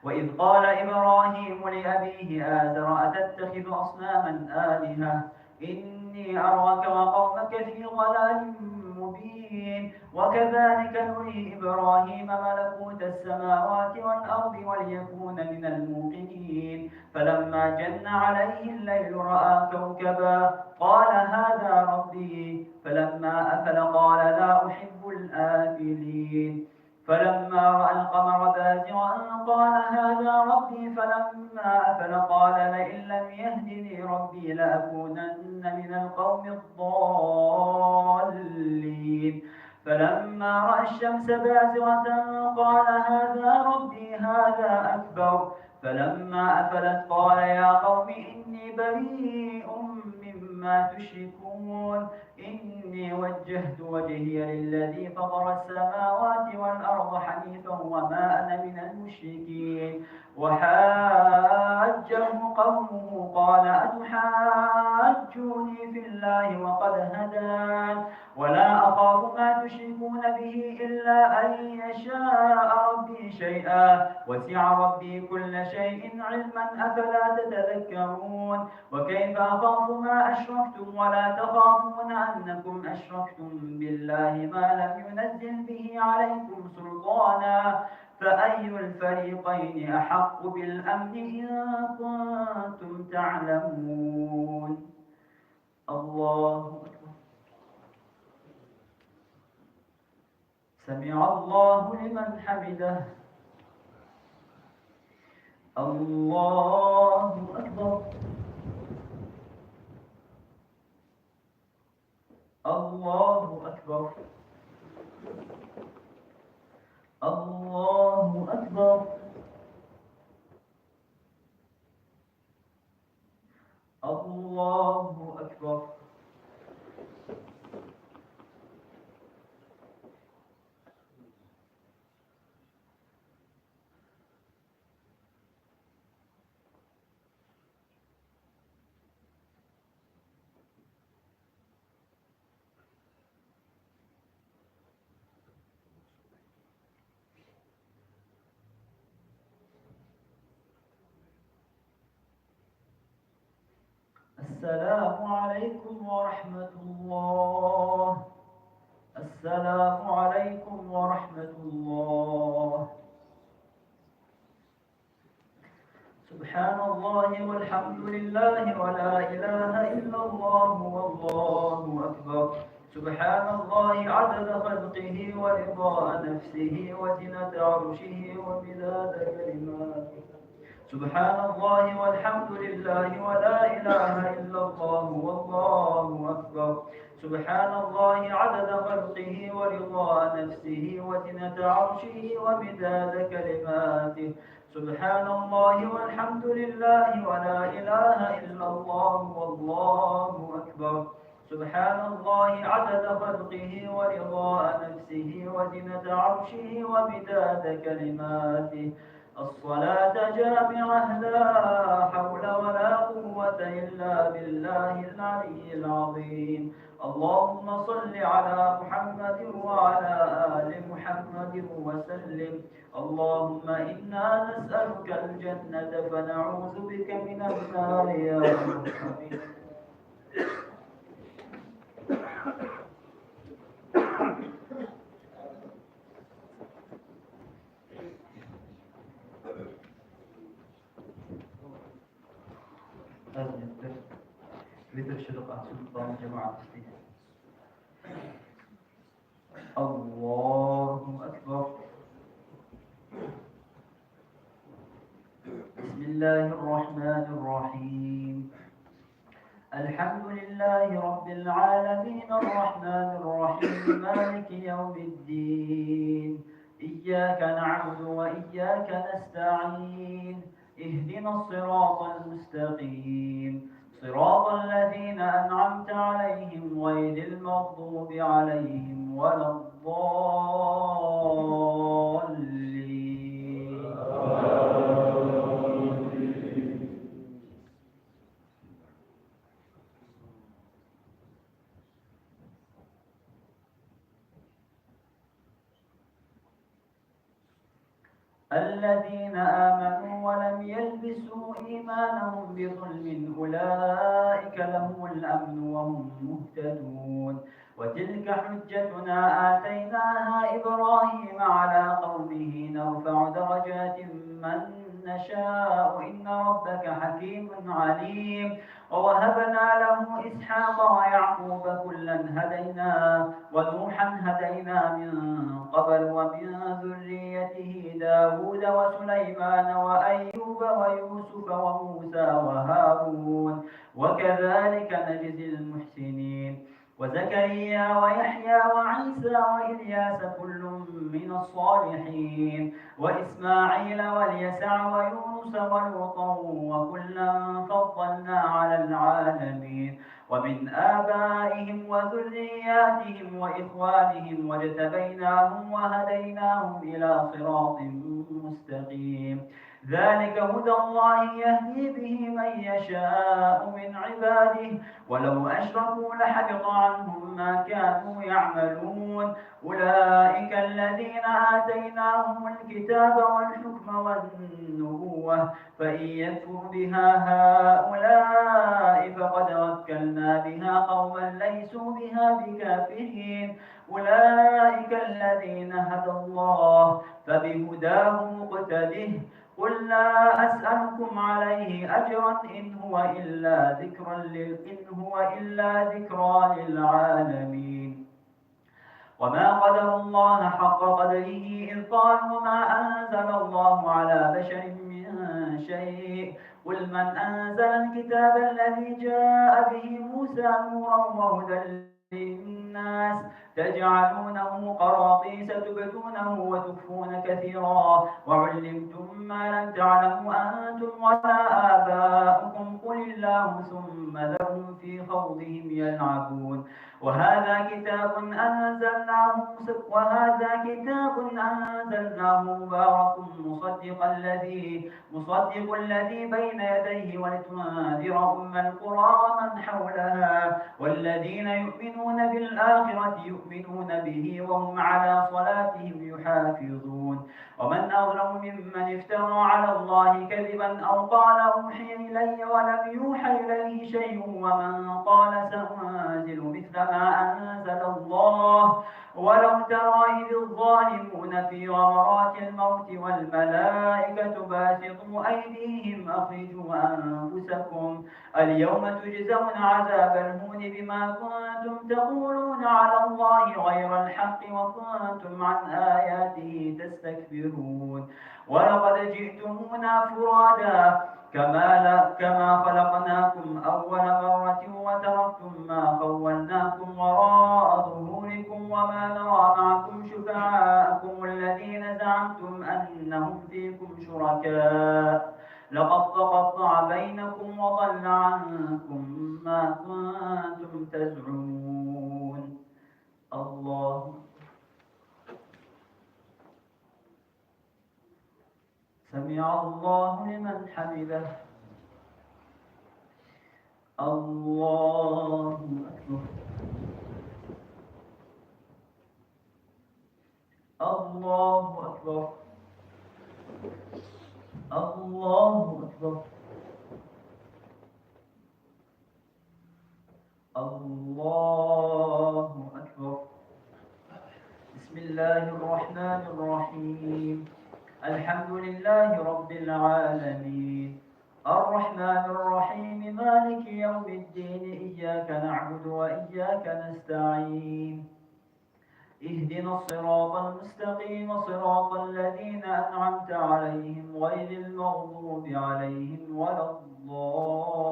وإذ قال إبراهيم لأبيه آزر أتتخذ أصناما آلهة إني أراك وقومك في ضلال مبين وكذلك نري إبراهيم ملكوت السماوات والأرض وليكون من الموقنين فلما جن عليه الليل رأى كوكبا قال هذا ربي فلما أفل قال لا أحب الآفلين فلما رأى القمر بازغا قال هذا ربي فلما أفل قال لئن لم يهدني ربي لأكونن من القوم الضالين فلما رأى الشمس بازغة قال هذا ربي هذا أكبر فلما أفلت قال يا قوم إني بريء مما تشركون إني وجهت وجهي للذي فطر السماوات والأرض حنيفا وما أنا من المشركين وحاجه قومه قال أتحاجوني في الله وقد هدان ولا أخاف ما تشركون به إلا أن يشاء ربي شيئا وسع ربي كل شيء علما أفلا تتذكرون وكيف أخاف ما أشركتم ولا تخافون أنكم أشركتم بالله ما لم ينزل به عليكم سلطانا فأي الفريقين أحق بالأمن إن كنتم تعلمون الله أكبر سمع الله لمن حمده الله أكبر الله أكبر الله أكبر الله أكبر السلام عليكم ورحمة الله السلام عليكم ورحمة الله سبحان الله والحمد لله ولا إله إلا الله والله أكبر سبحان الله عدد خلقه ورضاء نفسه وزنة عرشه ومداد كلماته سبحان الله والحمد لله ولا إله إلا الله والله أكبر سبحان الله عدد خلقه ورضاء نفسه وزنة عرشه ومداد كلماته سبحان الله والحمد لله ولا إله إلا الله والله أكبر سبحان الله عدد خلقه ورضاء نفسه وزنة عرشه ومداد كلماته الصلاة جامعة لا حول ولا قوة إلا بالله العلي العظيم اللهم صل على محمد وعلى آل محمد وسلم اللهم إنا نسألك الجنة فنعوذ بك من النار يا محمد لترشد قاعدة سلطان جماعة التسليم الله أكبر بسم الله الرحمن الرحيم الحمد لله رب العالمين الرحمن الرحيم مالك يوم الدين إياك نعبد وإياك نستعين اهدنا الصراط المستقيم صراط الذين أنعمت عليهم غير المغضوب عليهم ولا الضالين الذين آمنوا ولم يلبسوا إيمانهم بظلم أولئك لهم الأمن وهم مهتدون. وتلك حجتنا آتيناها إبراهيم على قومه نرفع درجات من نشاء إن ربك حكيم عليم. ووهبنا له إسحاق ويعقوب كلا هدينا ونوحا هدينا من قبل ومن ذريته داود وسليمان وأيوب ويوسف وموسى وهارون وكذلك نجزي المحسنين. وزكريا ويحيى وعيسى وإلياس كل من الصالحين وإسماعيل واليسع ويونس ولوطا وكلا فضلنا على العالمين. ومن آبائهم وذرياتهم وإخوانهم واجتبيناهم وهديناهم إلى صراط مستقيم. ذلك هدى الله يهدي به من يشاء من عباده ولو أشركوا لحبط عنهم ما كانوا يعملون. أولئك الذين آتيناهم الكتاب والحكم والنبوة فإن يكفر بها هؤلاء فقد وكلنا بها قوما ليسوا بها بكافرين. أولئك الذين هدى الله فبهداه مقتده. قل لا أسألكم عليه أجرا إن هو إلا ذكرى للعالمين. وما قدروا الله حق قدره إذ قالوا ما أنزل الله على بشر من شيء. قل من أنزل الكتاب الذي جاء به موسى نورا وهدى للناس تجعلونه قراطيس تبدونه وتخفون كثيرا وعلمتم ما لم تعلموا أنتم ولا آباؤكم قل الله ثم ذرهم في خوضهم يلعبون. وهذا كتاب أنزلناه مبارك مصدق الذي بين يديه ولتنذر أم القرى ومن حولها والذين يؤمنون بالآخرة يؤمنون به وهم على صلاتهم يحافظون. ومن أظلم ممن افترى على الله كذبا أو قال أوحي إلي ولم يوحى إليه شيء ومن قال سأنزل مثل ما أنزل الله. ولو ترى إذ الظالمون في غمرات الموت والملائكة باسطوا أيديهم أخرجوا أنفسكم اليوم تجزون عذاب الهون بما كنتم تقولون على الله غير الحق وكنتم عن آياته تستكبرون. ولقد جئتمونا فرادا كما خلقناكم أول مرة وتركتم ما خولناكم وراء ظهوركم وما نرى معكم شفعاءكم الذين زعمتم أنهم فيكم شركاء لقد تقطع بينكم وضل عنكم ما كنتم تزعمون. الله سمع الله لمن حمده. الله أكبر. الله أكبر. الله أكبر. الله أكبر. بسم الله الرحمن الرحيم. الحمد لله رب العالمين الرحمن الرحيم مالك يوم الدين إياك نعبد وإياك نستعين اهدنا الصراط المستقيم صراط الذين أنعمت عليهم غير المغضوب عليهم ولا الضالين.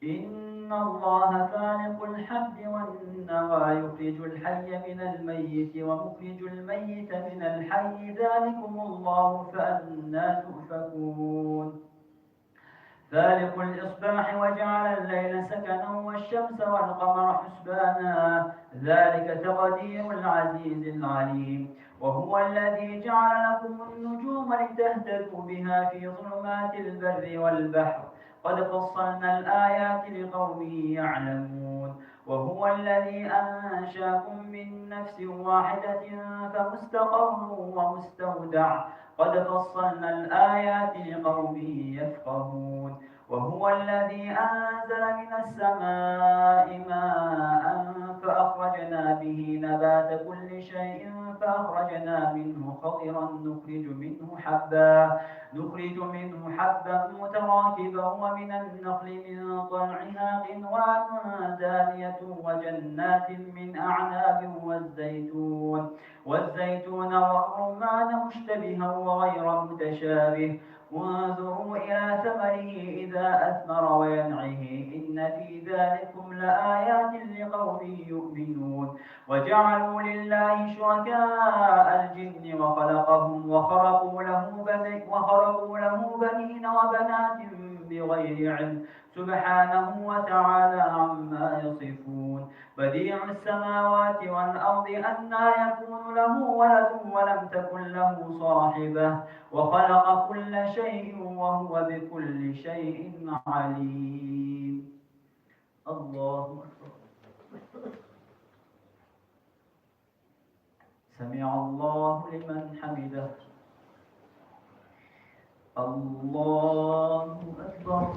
إن الله فالق الحب والنوى يخرج الحي من الميت ومخرج الميت من الحي ذلكم الله فأنى تؤفكون. فالق الإصباح وجعل الليل سكنا والشمس والقمر حسبانا ذلك تقدير العزيز العليم وهو الذي جعل لكم النجوم لتهتدوا بها في ظلمات البر والبحر قد فصلنا الآيات لقوم يعلمون وهو الذي أنشاكم من نفس واحدة فمستقر ومستودع قد فصلنا الآيات لقوم يفقهون وهو الذي أنزل من السماء ماء فأخرجنا به نبات كل شيء فأخرجنا منه خضرا نخرج منه حبا متراكبا ومن النخل من طلعها قنوان دانية وجنات من أعناب والزيتون والرمان مشتبها وغير متشابه وانظروا إلى ثمره إذا أثمر وينعه إن في ذلكم لآيات لقوم يؤمنون وجعلوا لله شركاء الجن وخلقهم وخرقوا له بنين وبنات بغير علم سبحانه وتعالى عما يصفون بديع السماوات والأرض أنى يكون له ولد ولم تكن له صاحبة وخلق كل شيء وهو بكل شيء عليم الله أكبر سمع الله لمن حمده الله أكبر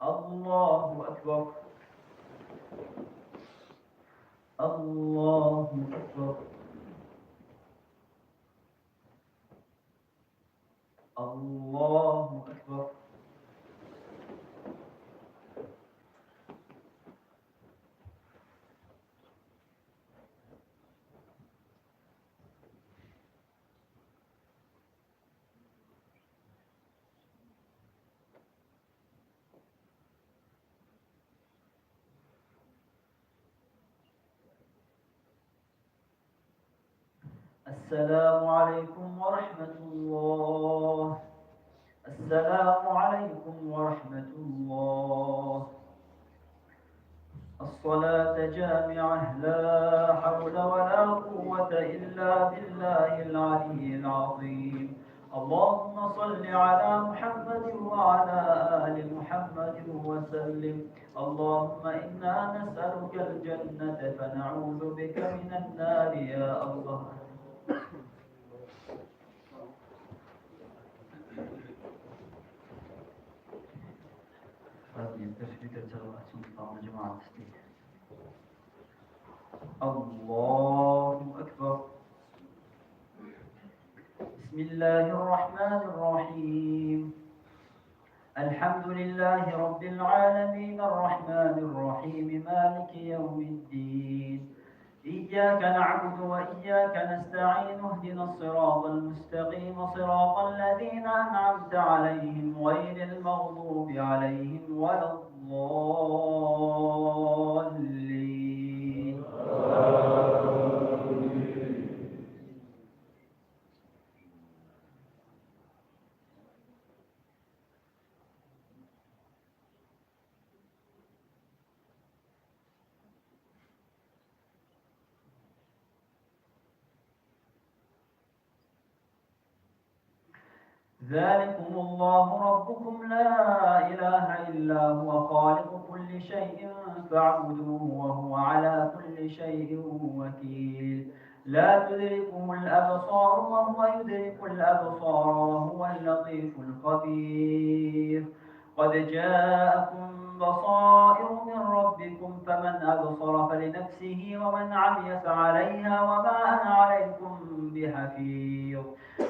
الله أكبر الله أكبر الله أكبر السلام عليكم ورحمة الله السلام عليكم ورحمة الله الصلاة جامعة لا حول ولا قوة إلا بالله العلي العظيم اللهم صل على محمد وعلى آل محمد وسلم اللهم إنا نسألك الجنة فنعوذ بك من النار يا الله الله أكبر بسم الله الرحمن الرحيم الحمد لله رب العالمين الرحمن الرحيم مالك يوم الدين إياك نعبد وإياك نستعين اهدنا الصراط المستقيم صراط الذين أنعمت عليهم غير المغضوب عليهم ولا الضالين ذلكم الله ربكم لا إله إلا هو خالق كل شيء فاعبدوه وهو على كل شيء وكيل لا تدركه الأبصار وهو يدرك الأبصار وهو اللطيف الخبير قد جاءكم بصائر من ربكم فمن أبصر فلنفسه ومن عمي فعليها وما أنا عليكم بحفيظ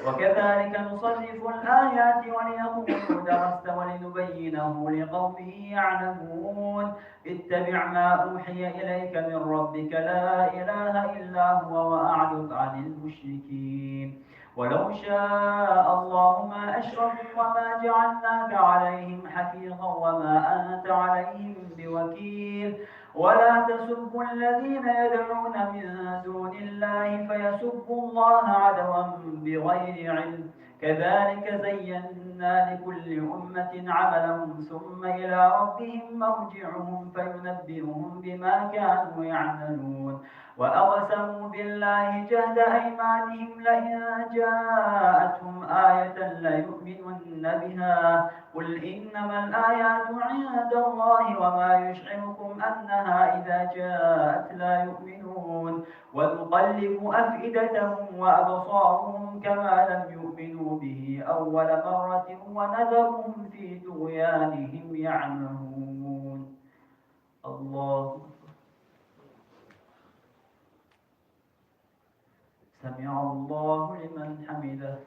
وكذلك نصرف الآيات وليقولوا درست ولنبينه لقوم يعلمون اتبع ما أوحي إليك من ربك لا إله إلا هو وأعرض عن المشركين ولو شاء الله ما أشركوا وما جعلناك عليهم حفيظا وما أنت عليهم بوكيل ولا تسبوا الذين يدعون من دون الله فيسبوا الله عدوا بغير علم كذلك زينا لكل أمة عملهم ثم إلى ربهم مرجعهم فينبئهم بما كانوا يعملون وأقسموا بالله جهد أيمانهم لئن جاءتهم آية ليؤمنن بها قل إنما الآيات عند الله وما يشعركم أنها إذا جاءت لا يؤمنون ونقلب أفئدتهم وأبصارهم كما لم يؤمنوا به أول مرة ونذرهم في طغيانهم يعمهون الله سمع الله لمن حمده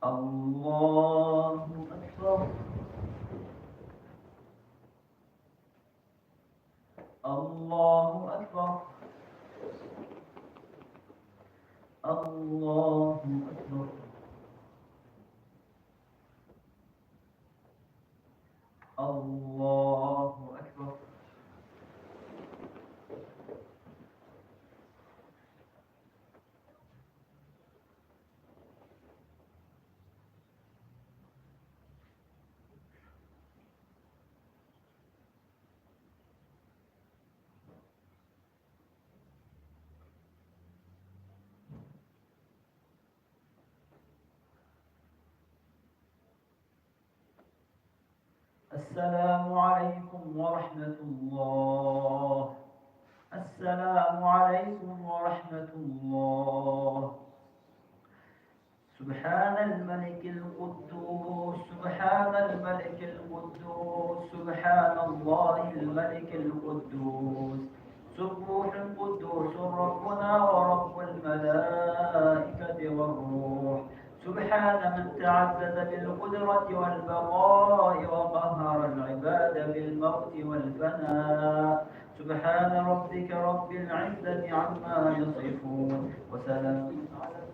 الله أكبر الله أكبر الله أكبر الله أكبر السلام عليكم ورحمة الله السلام عليكم ورحمة الله سبحان الملك القدوس سبحان الملك القدوس سبحان الله الملك القدوس سبوح القدوس ربنا ورب الملائكة والروح سبحان من تعزز بالقدرة والبقاء وقهر العباد بالموت والفناء سبحان ربك رب العزة عما يصفون وسلام على